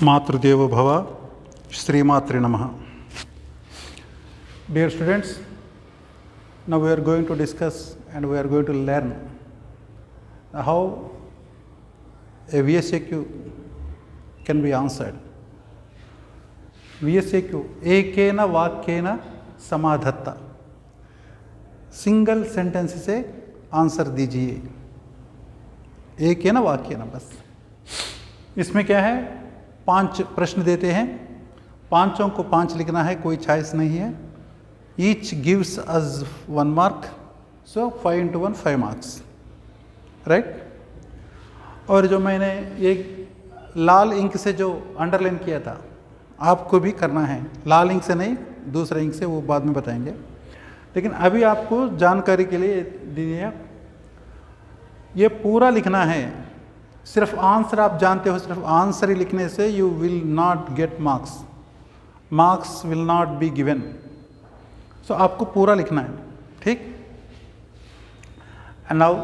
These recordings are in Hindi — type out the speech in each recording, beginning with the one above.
मातृदेवो भव श्रीमात्रे नमः. Dear students, now we are going to discuss and we are going to learn how a VSAQ can be answered. VSAQ ekena vakyena samadhatta, single sentence से आंसर दीजिए. एक है ना वाक्य ना बस. इसमें क्या है, 5 प्रश्न देते हैं, पांचों को 5 लिखना है, कोई चॉइस नहीं है. ईच गिव्स अस 1 मार्क, सो 5 into 1 5 मार्क्स, राइट. और जो मैंने एक लाल इंक से जो अंडरलाइन किया था, आपको भी करना है. लाल इंक से नहीं, दूसरे इंक से, वो बाद में बताएंगे. लेकिन अभी आपको जानकारी के लिए दीजिए, ये पूरा लिखना है. सिर्फ आंसर आप जानते हो, सिर्फ आंसर ही लिखने से you will not get marks. Marks will not be given. So आपको पूरा लिखना है, ठीक. And now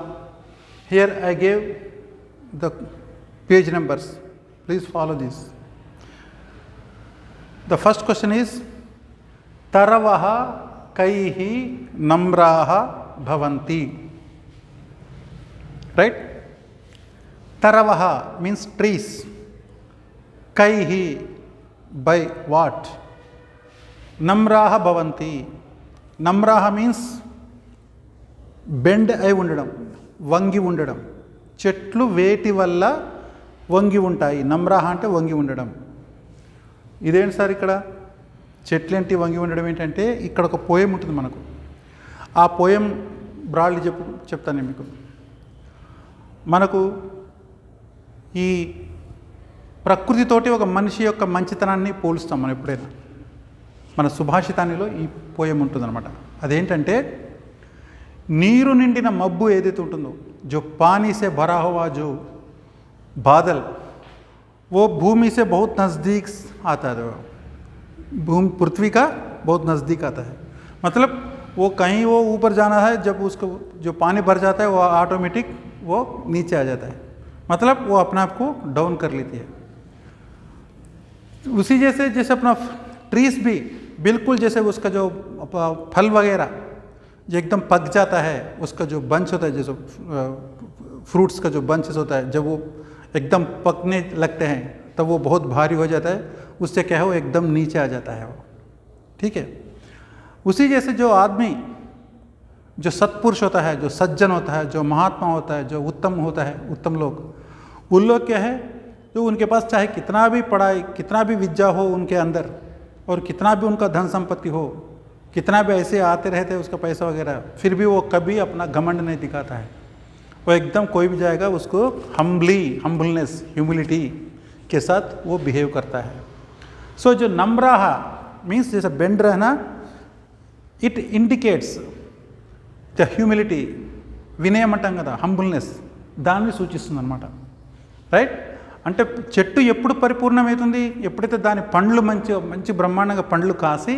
here I give the page numbers, please follow this. The first question is तरवः कैः नम्राः भवन्ति, right? Taravaha means trees. Kaihi, by what? Namraha bhavanti. Namraha means bend అయి ఉండడం, వంగి ఉండడం. చెట్లు వేటి వల్ల వంగి ఉంటాయి. నమ్రాహ అంటే వంగి ఉండడం. ఇదేంటి సార్, ఇక్కడ చెట్లేంటి వంగి ఉండడం ఏంటంటే, ఇక్కడ ఒక పోయం ఉంటుంది మనకు. ఆ పోయం బ్రాడ్లీ చెప్తాను నేను మీకు. మనకు ఈ ప్రకృతితోటి ఒక మనిషి యొక్క మంచితనాన్ని పోలుస్తాం మనం ఎప్పుడైనా. మన సుభాషితానిలో ఈ పోయం ఉంటుందన్నమాట. అదేంటంటే, నీరు నిండిన మబ్బు ఏదైతే ఉంటుందో, जो पानी से भरा हुआ जो बादल, वो भूमि से बहुत नज़दीक आता है. भूमि पृथ्वी का बहुत नज़दीक आता है. मतलब वो कहीं वो ऊपर जाना है, जब उसको जो पानी भर जाता है वो ऑटोमेटिक वो नीचे आ जाता है. मतलब वो अपने आप को डाउन कर लेती है. उसी जैसे अपना ट्रीज भी बिल्कुल जैसे उसका जो फल वगैरह जो एकदम पक जाता है, उसका जो बंच होता है, जैसे फ्रूट्स का जो बंचेस होता है, जब वो एकदम पकने लगते हैं तब वो बहुत भारी हो जाता है. उससे क्या है, वो एकदम नीचे आ जाता है वो, ठीक है. उसी जैसे जो आदमी, जो सत्पुरुष होता है, जो सज्जन होता है, जो महात्मा होता है, जो उत्तम होता है, उत्तम लोग, उन लोग क्या है, जो उनके पास चाहे कितना भी पढ़ाई, कितना भी विद्या हो उनके अंदर, और कितना भी उनका धन संपत्ति हो, कितना भी ऐसे आते रहते हैं उसका पैसा वगैरह, फिर भी वो कभी अपना घमंड नहीं दिखाता है. वो एकदम कोई भी जाएगा उसको हम्बलनेस, ह्यूमिलिटी के साथ वो बिहेव करता है. सो जो नम्राह मीन्स जैसे बेंड रहना, इट इंडिकेट्स ద హ్యూమిలిటీ, వినయం అంటాం కదా, హంబుల్నెస్, దాన్ని సూచిస్తుంది అనమాట, రైట్. అంటే చెట్టు ఎప్పుడు పరిపూర్ణమవుతుంది, ఎప్పుడైతే దాని పండ్లు మంచి బ్రహ్మాండంగా పండ్లు కాసి,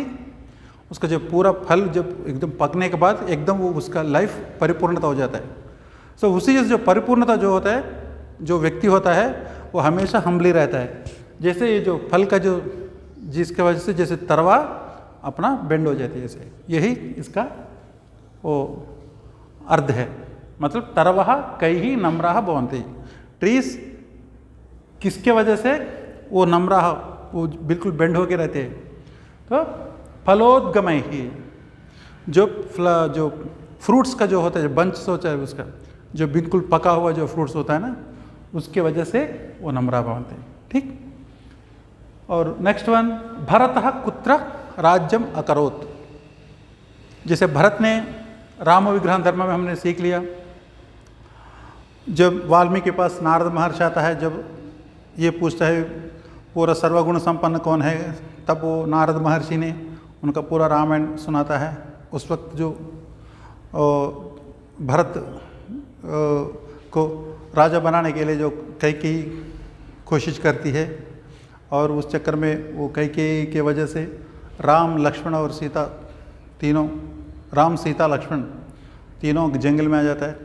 उसका जो पूरा फल जब एकदम पकने के बाद एकदम वो उसका लाइफ परिपूर्णता हो जाता है. सो उसी जैसे जो परिपूर्णता जो होता है, जो व्यक्ति होता है, वो हमेशा हम्बली रहता है. जैसे ये जो फल का जो, जिसके वजह से जैसे तरवा अपना बेंड हो जाती है, जैसे यही इसका वो अर्थ है. मतलब तरवः कैः नम्राः भवन्ति, ट्रीज किसके वजह से वो नम्राः, वो बिल्कुल बेंड होके रहते हैं. तो फलोद्गमैः, जो फ्रूट्स का जो होता है, जो बंच होता है उसका, जो बिल्कुल पका हुआ जो फ्रूट्स होता है ना, उसके वजह से वो नम्राः भवन्ति, ठीक. और नेक्स्ट वन, भरतः कुत्र राज्यम अकरोत्. जैसे भरत ने राम विग्रह धर्म में हमने सीख लिया. जब वाल्मीकि के पास नारद महर्षि आता है, जब ये पूछता है पूरा सर्वगुण संपन्न कौन है, तब वो नारद महर्षि ने उनका पूरा रामायण सुनाता है. उस वक्त जो भरत को राजा बनाने के लिए जो कैकेयी कोशिश करती है, और उस चक्कर में वो कैकेयी के वजह से राम, लक्ष्मण और सीता तीनों, राम, सीता, लक्ष्मण तीनों जंगल में आ जाता है.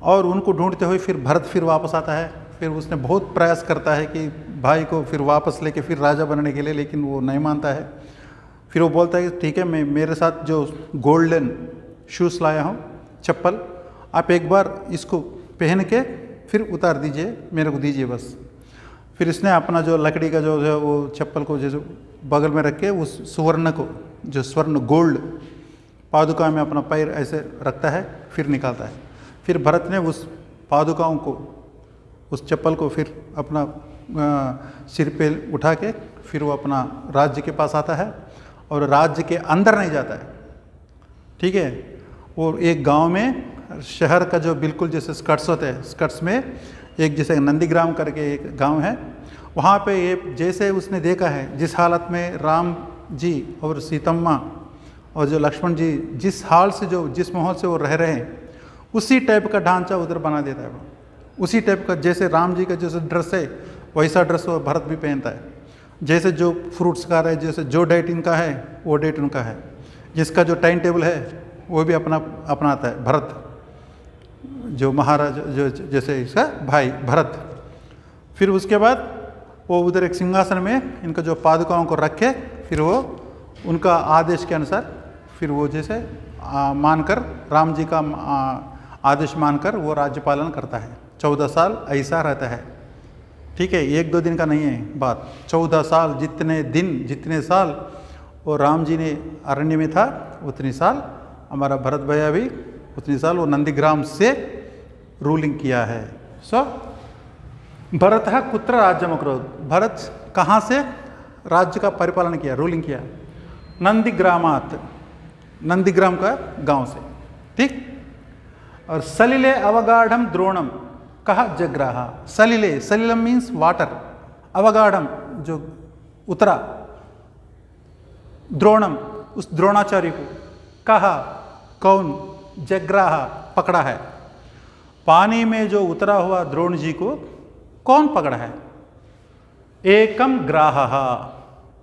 और उनको ढूंढते हुए फिर भरत फिर वापस आता है. फिर उसने बहुत प्रयास करता है कि भाई को फिर वापस लेके फिर राजा बनने के लिए, लेकिन वो नहीं मानता है। फिर वो बोलता है कि ठीक है, मैं मेरे साथ जो गोल्डन शूज़ लाया हूँ, चप्पल, आप एक बार इसको पहन के फिर उतार दीजिए, मेरे को दीजिए बस। फिर इसने अपना जो लकड़ी का जो है वो चप्पल को जैसे बगल में रख के उस सुवर्ण को, जो स्वर्ण गोल्ड पादुका में अपना पैर ऐसे रखता है, फिर निकालता है। फिर भरत ने उस पादुकाओं को, उस चप्पल को फिर अपना सिर पे उठा के फिर वो अपना राज्य के पास आता है और राज्य के अंदर नहीं जाता है, ठीक है। और एक गांव में, शहर का जो बिल्कुल जैसे स्कर्ट्स होते हैं, स्कर्ट्स में एक जैसे नंदीग्राम करके एक गांव है, वहाँ पे ये जैसे उसने देखा है जिस हालत में राम जी और सीतम्मा और जो लक्ष्मण जी जिस हाल से, जो जिस माहौल से वो रह रहे हैं, उसी टाइप का ढांचा उधर बना देता है वो। उसी टाइप का, जैसे राम जी का जैसे ड्रेस है वैसा ड्रेस वो भरत भी पहनता है। जैसे जो फ्रूट्स खा रहा है, जैसे जो डाइट इनका है वो डाइट उनका है, जिसका जो टाइम टेबल है वो भी अपनाता है भरत, जो महाराज जो जैसे इसका भाई भरत। फिर उसके बाद वो उधर एक सिंहासन में इनका जो पादुकाओं को रखे, फिर वो उनका आदेश के अनुसार फिर वो जैसे मानकर, राम जी का आदेश मानकर वो राज्य पालन करता है। 14 साल ऐसा रहता है, ठीक है, 1-2 दिन का नहीं है बात। 14 साल, जितने दिन जितने साल वो राम जी ने अरण्य में था, उतनी साल हमारा भरत भैया भी उतनी साल वो नंदीग्राम से रूलिंग किया है। सो भरत कुत्र राज्यम अकरोत्, भरत कहाँ से राज्य का परिपालन किया, रूलिंग किया? नंदीग्रामात, नंदीग्राम का गांव से, ठीक। और सलिले अवगाढ़म द्रोणम कहा जग्राहा। सलिले, सलिलम मीन्स वाटर, अवगाढ़म जो उतरा, द्रोणम उस द्रोणाचार्य को, कहा कौन, जग्राहा पकड़ा है। पानी में जो उतरा हुआ द्रोण जी को कौन पकड़ा है? एकम ग्राहा,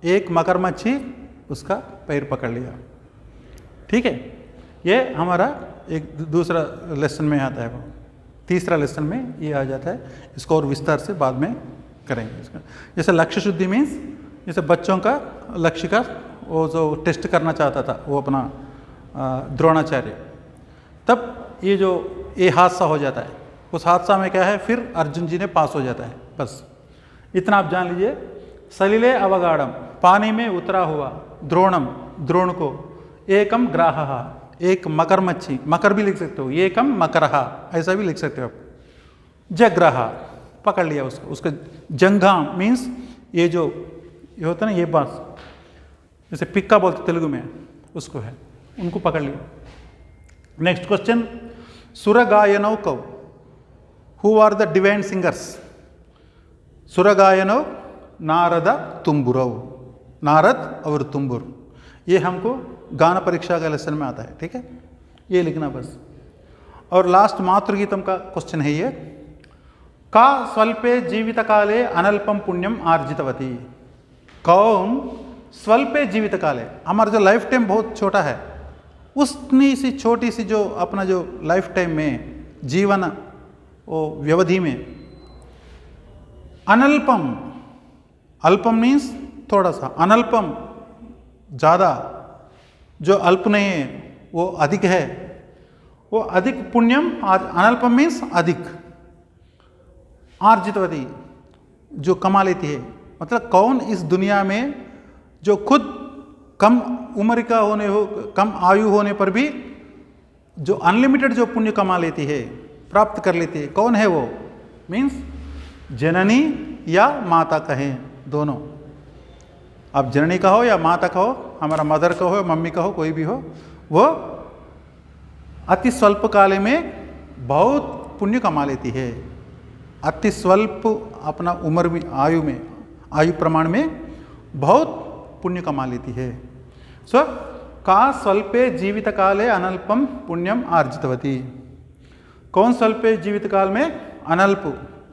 एक मगरमच्छी उसका पैर पकड़ लिया, ठीक है। ये हमारा एक दूसरा लेसन में आता है, वो तीसरा लेसन में ये आ जाता है। इसको और विस्तार से बाद में करेंगे इसका। जैसे लक्ष्य शुद्धि मीन्स जैसे बच्चों का लक्ष्य का वो जो टेस्ट करना चाहता था वो अपना द्रोणाचार्य, तब ये हादसा हो जाता है। उस हादसा में क्या है, फिर अर्जुन जी ने पास हो जाता है, बस इतना आप जान लीजिए। सलिले अवगाढ़म, पानी में उतरा हुआ, द्रोणम द्रोण को, एकम ग्राहा एक मगरमच्छी, मकर भी लिख सकते हो, एकम मकरहा ऐसा भी लिख सकते हो आप, जग्राहा पकड़ लिया उसको। उसका जंघाम मीन्स ये होता है ना, ये बांस जैसे पिक्का बोलते तेलुगु में, उसको है, उनको पकड़ लिया। नेक्स्ट क्वेश्चन, सुरगायनौ कौ, who are the divine singers? सुरगायनौ नारद तुम्बुरौ, नारद और तुम्बुर। ये हमको गाना परीक्षा का लेसन में आता है, ठीक है, ये लिखना बस। और लास्ट मातृगीतम का क्वेश्चन है ये, का स्वल्पे जीवित काले अनल्पम पुण्यम आर्जितवती। कौन स्वल्पे जीवित काले, हमारा जो लाइफ टाइम बहुत छोटा है, उतनी सी छोटी सी जो अपना जो लाइफ टाइम में जीवन वो व्यवधि में, अनल्पम, अल्पम मीन्स थोड़ा सा, अनल्पम ज़्यादा, जो अल्प नहीं है वो अधिक है, वो अधिक पुण्यम, अनल्पम मीन्स अधिक, आर्जितवती जो कमा लेती है। मतलब कौन इस दुनिया में जो खुद कम उम्र का होने हो, कम आयु होने पर भी जो अनलिमिटेड जो पुण्य कमा लेती है, प्राप्त कर लेती है, कौन है वो? मीन्स जननी या माता कहें, दोनों। आप जननी कहो या माता कहो, हमारा मदर कहो या मम्मी कहो, कोई भी हो, वो अति स्वल्प काल में बहुत पुण्य कमा लेती है। अति स्वल्प अपना उम्र में, आयु प्रमाण में बहुत पुण्य कमा लेती है। सो का स्वल्पे जीवित काले अनल्पम पुण्यम आर्जितवती। कौन स्वल्पे जीवित काल में अनल्प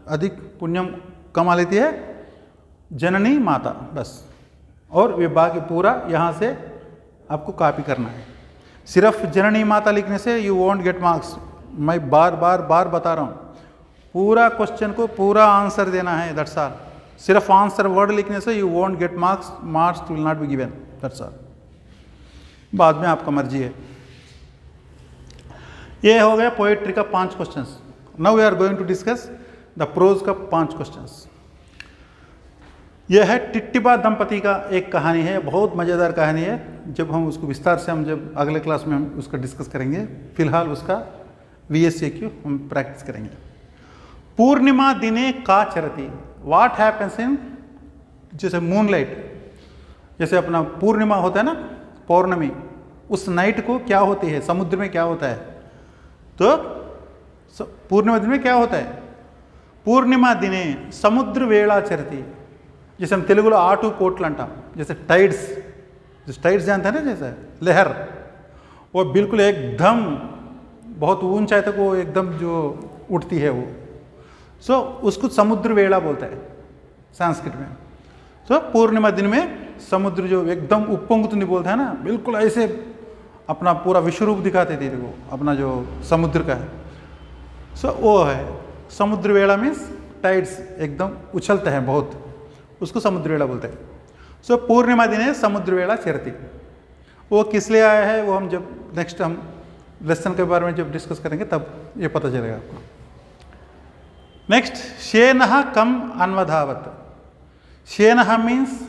अधिक पुण्यम कमा लेती है? जननी माता, बस। और ये बाकी पूरा यहाँ से आपको कॉपी करना है। सिर्फ जननी माता लिखने से यू वोंट गेट मार्क्स। मैं बार बार बता रहा हूँ, पूरा क्वेश्चन को पूरा आंसर देना है, दैट्स ऑल। सिर्फ आंसर वर्ड लिखने से you won't get marks, marks will not be given, that's all. बाद में आपका मर्जी है। ये हो गया पोएट्री का 5 questions. Now we are going to discuss the prose का 5 क्वेश्चंस। यह है टिट्टिबा दंपति का एक कहानी है, बहुत मज़ेदार कहानी है। जब हम उसको विस्तार से हम जब अगले क्लास में हम उसका डिस्कस करेंगे, फिलहाल उसका VSAQ हम प्रैक्टिस करेंगे। पूर्णिमा दिने का चरती, व्हाट हैपेंस इन, जैसे मूनलाइट, जैसे अपना पूर्णिमा होता है ना, पौर्णमी, उस नाइट को क्या होती है, समुद्र में क्या होता है, तो पूर्णिमा दिन में क्या होता है, पूर्णिमा दिने समुद्र वेला चरती, जैसे हम तेलुगुलो आटू पोटल अंटाम, जैसे टाइड्स, जो टाइड्स जानते हैं ना, जैसे लहर, वो बिल्कुल एकदम बहुत ऊंचाई तक वो एकदम जो उठती है वो, सो उसको समुद्र वेला बोलता है संस्कृत में। सो पूर्णिमा दिन में समुद्र जो एकदम उप्पोंगुतुंदी बोलता है ना, बिल्कुल ऐसे अपना पूरा विश्वरूप दिखाते थे वो, अपना जो समुद्र का है। सो वो है समुद्र वेला, मीन्स टाइड्स एकदम उछलते हैं बहुत, उसको समुद्र वेला बोलते हैं। सो पूर्णिमा दिन समुद्र वेला चरती, वो किस लिए आया है वो हम जब नेक्स्ट हम लेसन के बारे में जब डिस्कस करेंगे तब ये पता चलेगा आपको। नेक्स्ट, शेनः कम अन्वधावत। शेनः मीन्स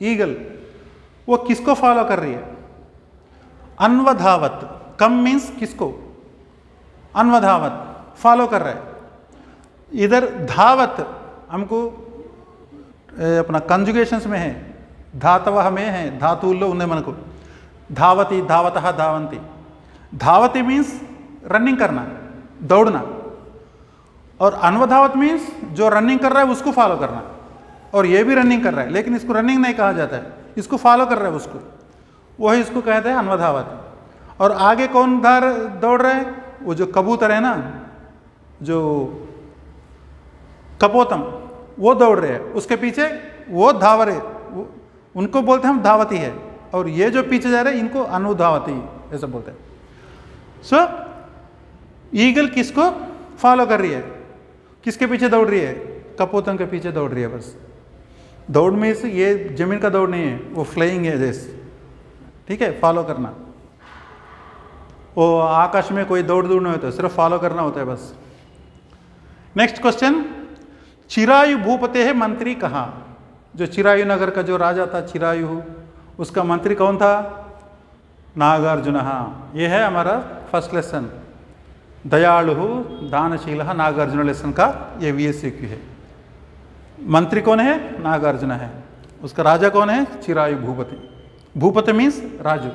ईगल, वो किसको फॉलो कर रही है, अन्वधावत। कम मीन्स किसको, अन्वधावत फॉलो कर रहा है। इधर धावत हमको अपना कंजुगेशंस में है, धातवः में है, धातुल्लो उन्हें मन को, धावती, धावतः, धावन्ति। धावती मीन्स रनिंग करना, दौड़ना, और अन्वधावत मीन्स जो रनिंग कर रहा है उसको फॉलो करना। और ये भी रनिंग कर रहा है, लेकिन इसको रनिंग नहीं कहा जाता है, इसको फॉलो कर रहा है उसको, वही इसको कहते हैं अन्वधावत। और आगे कौन दौड़ रहा है, वो जो कबूतर है ना, जो कपोतम, वो दौड़ रहे हैं, उसके पीछे वो धाव रहे, उनको बोलते हैं हम धावती है। और ये जो पीछे जा रहे हैं इनको अनुधावती ऐसा बोलते हैं। सो ईगल किसको फॉलो कर रही है, किसके पीछे दौड़ रही है, कपोतम के पीछे दौड़ रही है। बस दौड़ में से ये जमीन का दौड़ नहीं है, वो फ्लाइंग है जैसे, ठीक है, फॉलो करना। वो आकाश में कोई दौड़ नहीं होता, सिर्फ फॉलो करना होता है बस। नेक्स्ट क्वेश्चन, चिरायु भूपते है मंत्री कहाँ। जो चिरायु नगर का जो राजा था चिरायु, उसका मंत्री कौन था, नागार्जुन। ये है हमारा फर्स्ट लेसन, दयालु दानशील नागार्जुन लेसन का ये VSAQ है। मंत्री कौन है, नागार्जुन है, उसका राजा कौन है, चिरायु भूपति। भूपति मीन्स राजू,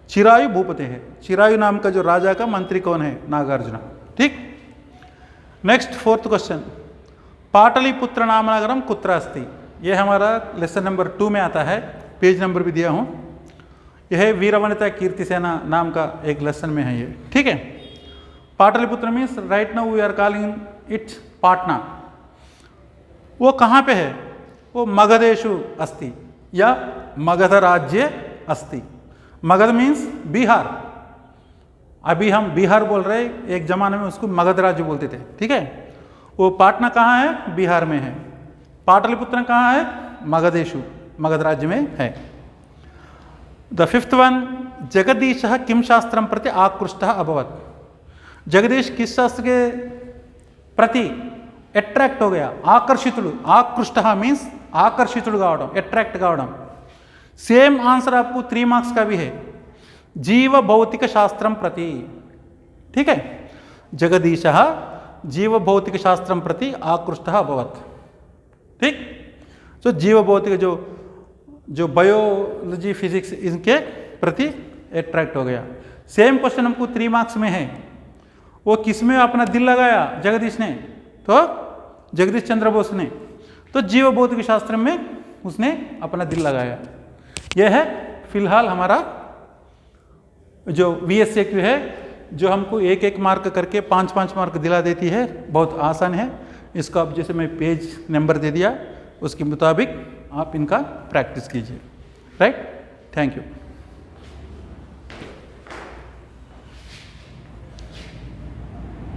चिरायु भूपति है, चिरायु नाम का जो राजा का मंत्री कौन है, नागार्जुन। ठीक। नेक्स्ट फोर्थ क्वेश्चन, पाटलिपुत्र नाम नगरम कुत्र अस्ति। यह हमारा लेसन नंबर 2 में आता है, पेज नंबर भी दिया हूँ। यह वीरवनिता कीर्तिसेना नाम का एक लेसन में है ये, ठीक है। Pataliputra means right now we are calling it Patna. वो कहाँ पे है, वो मगधेशु अस्ति या मगध राज्य अस्ति। मगध मीन्स बिहार, अभी हम बिहार बोल रहे हैं, एक जमाने में उसको मगध राज्य बोलते थे, ठीक है। वो पाटना कहाँ है, बिहार में है। पाटलिपुत्र कहाँ है, मगधेशु, मगध राज्य में है। द फिफ्थ वन, जगदीशः किम शास्त्रम प्रति आकृष्टः अभवत्। जगदीश किस शास्त्र के प्रति अट्रैक्ट हो गया, आकर्षितुडु। आकृष्टः मीन्स आकर्षितुडु कावडम, अट्रैक्ट कावडम। सेम आंसर आपको 3 मार्क्स का भी है, जीव भौतिक शास्त्रम प्रति, ठीक है। जगदीशः जीव भौतिक शास्त्रम प्रति आकृष्टः अभवत्, ठीक। तो जीव भौतिक जो बायोलॉजी फिजिक्स इनके प्रति अट्रैक्ट हो गया। सेम क्वेश्चन हमको 3 मार्क्स में है, वो किस में अपना दिल लगाया जगदीश ने, तो जगदीश चंद्र बोस ने, तो जीव भौतिक शास्त्र में उसने अपना दिल लगाया। यह है फिलहाल हमारा जो VSAQ है, जो हमको 1-1 मार्क करके 5-5 मार्क दिला देती है, बहुत आसान है। इसको आप जैसे मैं पेज नंबर दे दिया, उसके मुताबिक आप इनका प्रैक्टिस कीजिए, राइट। Thank you.